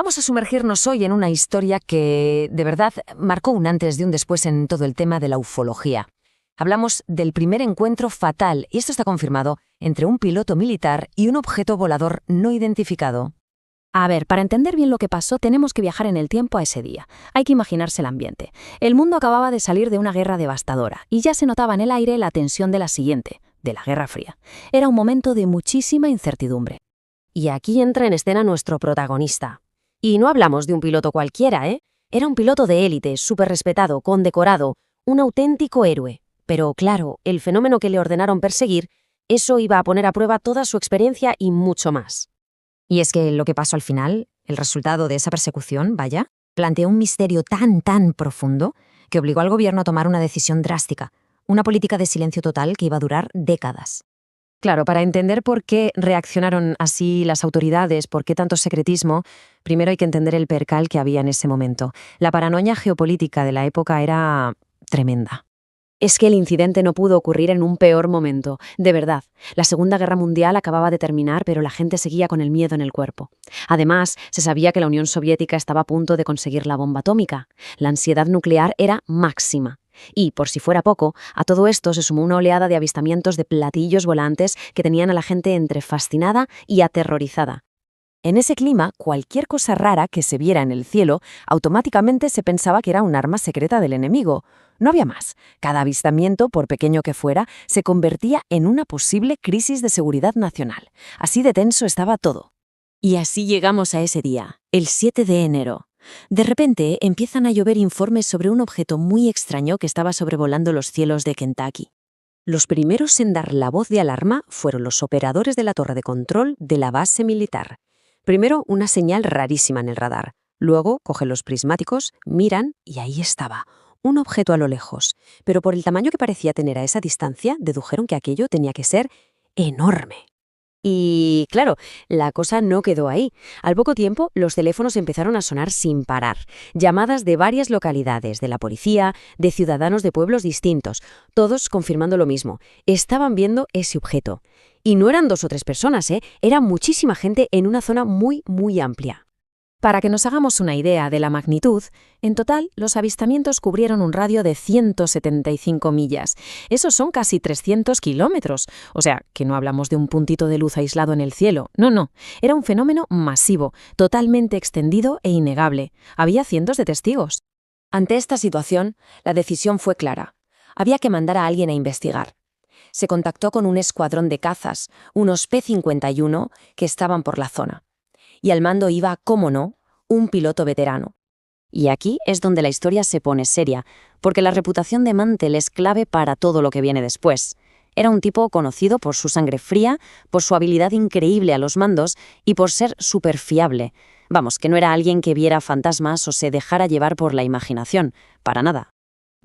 Vamos a sumergirnos hoy en una historia que, de verdad, marcó un antes y un después en todo el tema de la ufología. Hablamos del primer encuentro fatal, y esto está confirmado, entre un piloto militar y un objeto volador no identificado. A ver, para entender bien lo que pasó, tenemos que viajar en el tiempo a ese día. Hay que imaginarse el ambiente. El mundo acababa de salir de una guerra devastadora, y ya se notaba en el aire la tensión de la siguiente, de la Guerra Fría. Era un momento de muchísima incertidumbre. Y aquí entra en escena nuestro protagonista. Y no hablamos de un piloto cualquiera, ¿eh? Era un piloto de élite, súper respetado, condecorado, un auténtico héroe. Pero claro, el fenómeno que le ordenaron perseguir, eso iba a poner a prueba toda su experiencia y mucho más. Y es que lo que pasó al final, el resultado de esa persecución, vaya, planteó un misterio tan profundo que obligó al gobierno a tomar una decisión drástica, una política de silencio total que iba a durar décadas. Claro, para entender por qué reaccionaron así las autoridades, por qué tanto secretismo, primero hay que entender el percal que había en ese momento. La paranoia geopolítica de la época era tremenda. Es que el incidente no pudo ocurrir en un peor momento, de verdad. La Segunda Guerra Mundial acababa de terminar, pero la gente seguía con el miedo en el cuerpo. Además, se sabía que la Unión Soviética estaba a punto de conseguir la bomba atómica. La ansiedad nuclear era máxima. Y, por si fuera poco, a todo esto se sumó una oleada de avistamientos de platillos volantes que tenían a la gente entre fascinada y aterrorizada. En ese clima, cualquier cosa rara que se viera en el cielo, automáticamente se pensaba que era un arma secreta del enemigo. No había más. Cada avistamiento, por pequeño que fuera, se convertía en una posible crisis de seguridad nacional. Así de tenso estaba todo. Y así llegamos a ese día, el 7 de enero. De repente empiezan a llover informes sobre un objeto muy extraño que estaba sobrevolando los cielos de Kentucky. Los primeros en dar la voz de alarma fueron los operadores de la torre de control de la base militar. Primero, una señal rarísima en el radar. Luego, cogen los prismáticos, miran y ahí estaba, un objeto a lo lejos. Pero por el tamaño que parecía tener a esa distancia, dedujeron que aquello tenía que ser enorme. Y, claro, la cosa no quedó ahí. Al poco tiempo, los teléfonos empezaron a sonar sin parar. Llamadas de varias localidades, de la policía, de ciudadanos de pueblos distintos, todos confirmando lo mismo. Estaban viendo ese objeto. Y no eran 2 o 3 personas, era muchísima gente en una zona muy amplia. Para que nos hagamos una idea de la magnitud, en total los avistamientos cubrieron un radio de 175 millas. Esos son casi 300 kilómetros. O sea, que no hablamos de un puntito de luz aislado en el cielo. No. Era un fenómeno masivo, totalmente extendido e innegable. Había cientos de testigos. Ante esta situación, la decisión fue clara. Había que mandar a alguien a investigar. Se contactó con un escuadrón de cazas, unos P-51, que estaban por la zona. Y al mando iba, cómo no, un piloto veterano. Y aquí es donde la historia se pone seria, porque la reputación de Mantell es clave para todo lo que viene después. Era un tipo conocido por su sangre fría, por su habilidad increíble a los mandos y por ser súper fiable. Vamos, que no era alguien que viera fantasmas o se dejara llevar por la imaginación, para nada.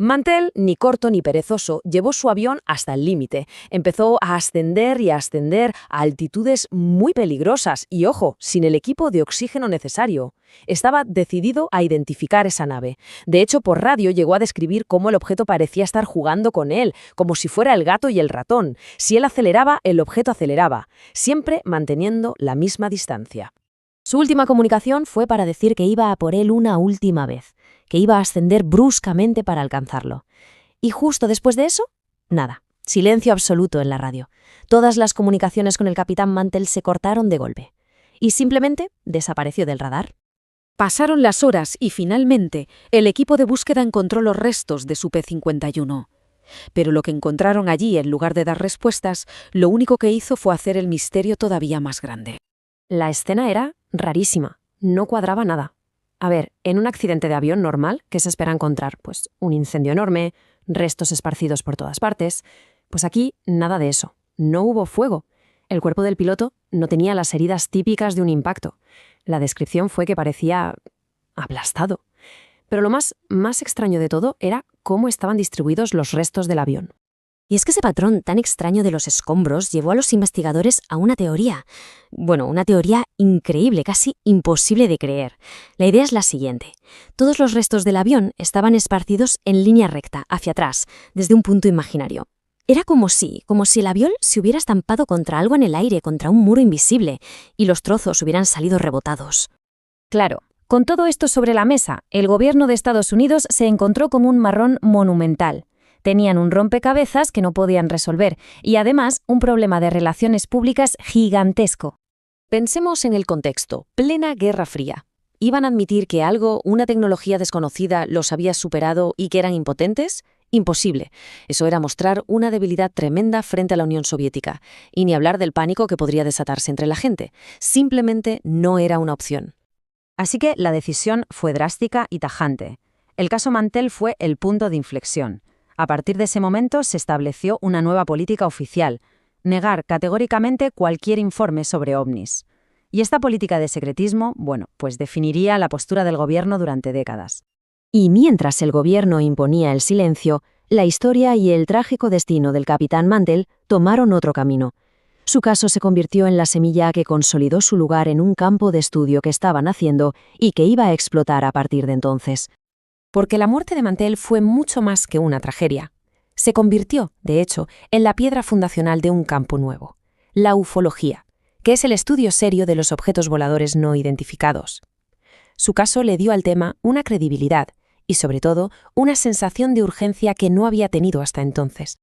Mantell, ni corto ni perezoso, llevó su avión hasta el límite. Empezó a ascender y a ascender a altitudes muy peligrosas y, ojo, sin el equipo de oxígeno necesario. Estaba decidido a identificar esa nave. De hecho, por radio llegó a describir cómo el objeto parecía estar jugando con él, como si fuera el gato y el ratón. Si él aceleraba, el objeto aceleraba, siempre manteniendo la misma distancia. Su última comunicación fue para decir que iba a por él una última vez, que iba a ascender bruscamente para alcanzarlo. Y justo después de eso, nada, silencio absoluto en la radio. Todas las comunicaciones con el capitán Mantell se cortaron de golpe. Y simplemente desapareció del radar. Pasaron las horas y finalmente el equipo de búsqueda encontró los restos de su P-51. Pero lo que encontraron allí, en lugar de dar respuestas, lo único que hizo fue hacer el misterio todavía más grande. La escena era rarísima, no cuadraba nada. A ver, en un accidente de avión normal, ¿qué se espera encontrar? Pues un incendio enorme, restos esparcidos por todas partes. Pues aquí nada de eso, no hubo fuego. El cuerpo del piloto no tenía las heridas típicas de un impacto. La descripción fue que parecía aplastado. Pero lo más extraño de todo era cómo estaban distribuidos los restos del avión. Y es que ese patrón tan extraño de los escombros llevó a los investigadores a una teoría. Bueno, una teoría increíble, casi imposible de creer. La idea es la siguiente. Todos los restos del avión estaban esparcidos en línea recta, hacia atrás, desde un punto imaginario. Era como si el avión se hubiera estampado contra algo en el aire, contra un muro invisible, y los trozos hubieran salido rebotados. Claro, Con todo esto sobre la mesa, el gobierno de Estados Unidos se encontró con un marrón monumental. Tenían un rompecabezas que no podían resolver y además un problema de relaciones públicas gigantesco. Pensemos en el contexto, plena Guerra Fría. ¿Iban a admitir que algo, una tecnología desconocida, los había superado y que eran impotentes? Imposible. Eso era mostrar una debilidad tremenda frente a la Unión Soviética. Y ni hablar del pánico que podría desatarse entre la gente. Simplemente no era una opción. Así que la decisión fue drástica y tajante. El caso Mantell fue el punto de inflexión. A partir de ese momento se estableció una nueva política oficial: negar categóricamente cualquier informe sobre ovnis. Y esta política de secretismo, pues definiría la postura del gobierno durante décadas. Y mientras el gobierno imponía el silencio, la historia y el trágico destino del capitán Mantell tomaron otro camino. Su caso se convirtió en la semilla que consolidó su lugar en un campo de estudio que estaban haciendo y que iba a explotar a partir de entonces. Porque la muerte de Mantell fue mucho más que una tragedia. Se convirtió, de hecho, en la piedra fundacional de un campo nuevo: la ufología, que es el estudio serio de los objetos voladores no identificados. Su caso le dio al tema una credibilidad y, sobre todo, una sensación de urgencia que no había tenido hasta entonces.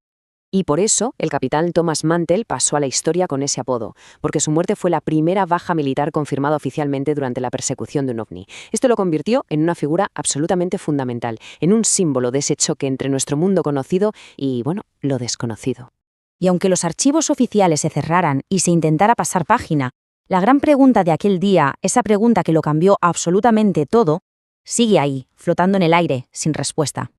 Y por eso el capitán Thomas Mantell pasó a la historia con ese apodo, porque su muerte fue la primera baja militar confirmada oficialmente durante la persecución de un ovni. Esto lo convirtió en una figura absolutamente fundamental, en un símbolo de ese choque entre nuestro mundo conocido y, lo desconocido. Y aunque los archivos oficiales se cerraran y se intentara pasar página, la gran pregunta de aquel día, esa pregunta que lo cambió absolutamente todo, sigue ahí, flotando en el aire, sin respuesta.